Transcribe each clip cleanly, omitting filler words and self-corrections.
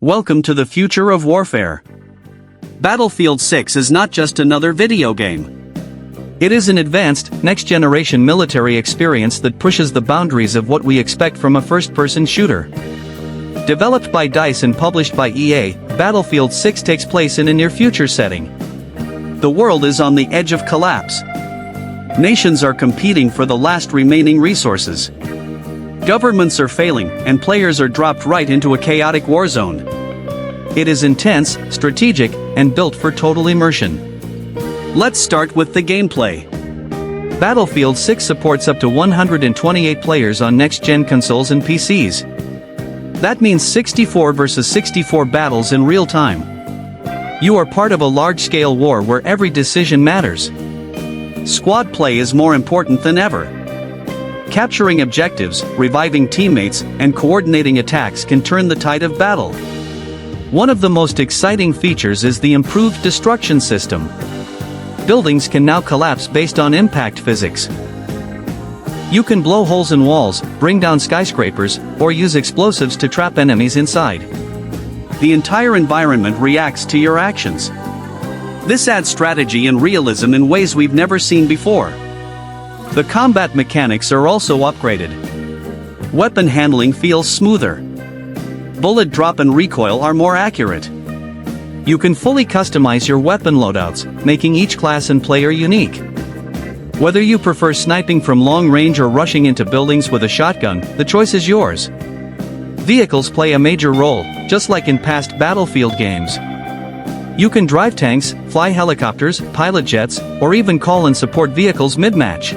Welcome to the future of warfare. Battlefield 6 is not just another video game. It is an advanced, next-generation military experience that pushes the boundaries of what we expect from a first-person shooter. Developed by DICE and published by EA, Battlefield 6 takes place in a near-future setting. The world is on the edge of collapse. Nations are competing for the last remaining resources. Governments are failing, and players are dropped right into a chaotic war zone. It is intense, strategic, and built for total immersion. Let's start with the gameplay. Battlefield 6 supports up to 128 players on next-gen consoles and PCs. That means 64 versus 64 battles in real time. You are part of a large-scale war where every decision matters. Squad play is more important than ever. Capturing objectives, reviving teammates, and coordinating attacks can turn the tide of battle. One of the most exciting features is the improved destruction system. Buildings can now collapse based on impact physics. You can blow holes in walls, bring down skyscrapers, or use explosives to trap enemies inside. The entire environment reacts to your actions. This adds strategy and realism in ways we've never seen before. The combat mechanics are also upgraded. Weapon handling feels smoother. Bullet drop and recoil are more accurate. You can fully customize your weapon loadouts, making each class and player unique. Whether you prefer sniping from long range or rushing into buildings with a shotgun, the choice is yours. Vehicles play a major role, just like in past Battlefield games. You can drive tanks, fly helicopters, pilot jets, or even call and support vehicles mid-match.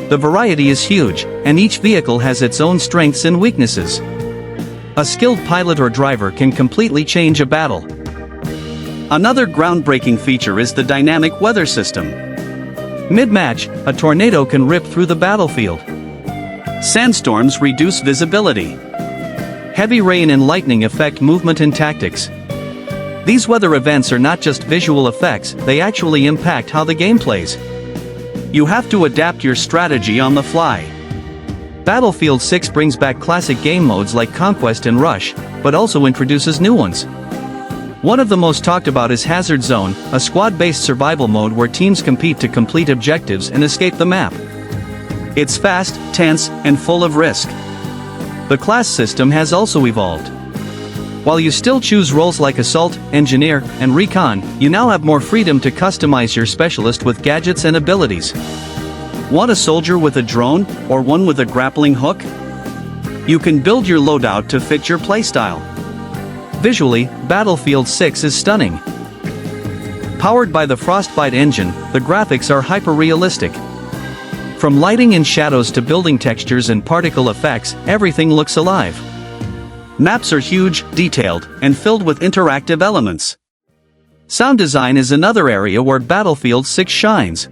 The variety is huge, and each vehicle has its own strengths and weaknesses. A skilled pilot or driver can completely change a battle. Another groundbreaking feature is the dynamic weather system. Mid-match, a tornado can rip through the battlefield. Sandstorms reduce visibility. Heavy rain and lightning affect movement and tactics. These weather events are not just visual effects, they actually impact how the game plays. You have to adapt your strategy on the fly. Battlefield 6 brings back classic game modes like Conquest and Rush, but also introduces new ones. One of the most talked about is Hazard Zone, a squad-based survival mode where teams compete to complete objectives and escape the map. It's fast, tense, and full of risk. The class system has also evolved. While you still choose roles like Assault, Engineer, and Recon, you now have more freedom to customize your specialist with gadgets and abilities. Want a soldier with a drone, or one with a grappling hook? You can build your loadout to fit your playstyle. Visually, Battlefield 6 is stunning. Powered by the Frostbite Engine, the graphics are hyper-realistic. From lighting and shadows to building textures and particle effects, everything looks alive. Maps are huge, detailed, and filled with interactive elements. Sound design is another area where Battlefield 6 shines.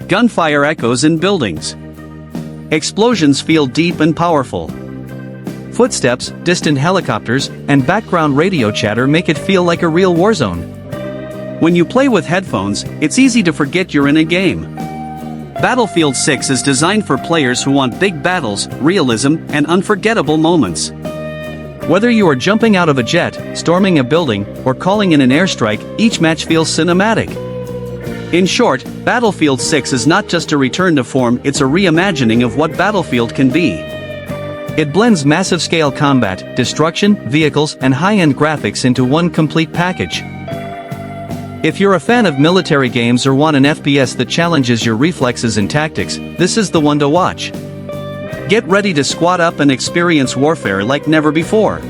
Gunfire echoes in buildings. Explosions feel deep and powerful. Footsteps, distant helicopters, and background radio chatter make it feel like a real war zone. When you play with headphones, it's easy to forget you're in a game. Battlefield 6 is designed for players who want big battles, realism, and unforgettable moments. Whether you are jumping out of a jet, storming a building, or calling in an airstrike, each match feels cinematic. In short, Battlefield 6 is not just a return to form, it's a reimagining of what Battlefield can be. It blends massive-scale combat, destruction, vehicles, and high-end graphics into one complete package. If you're a fan of military games or want an FPS that challenges your reflexes and tactics, this is the one to watch. Get ready to squad up and experience warfare like never before.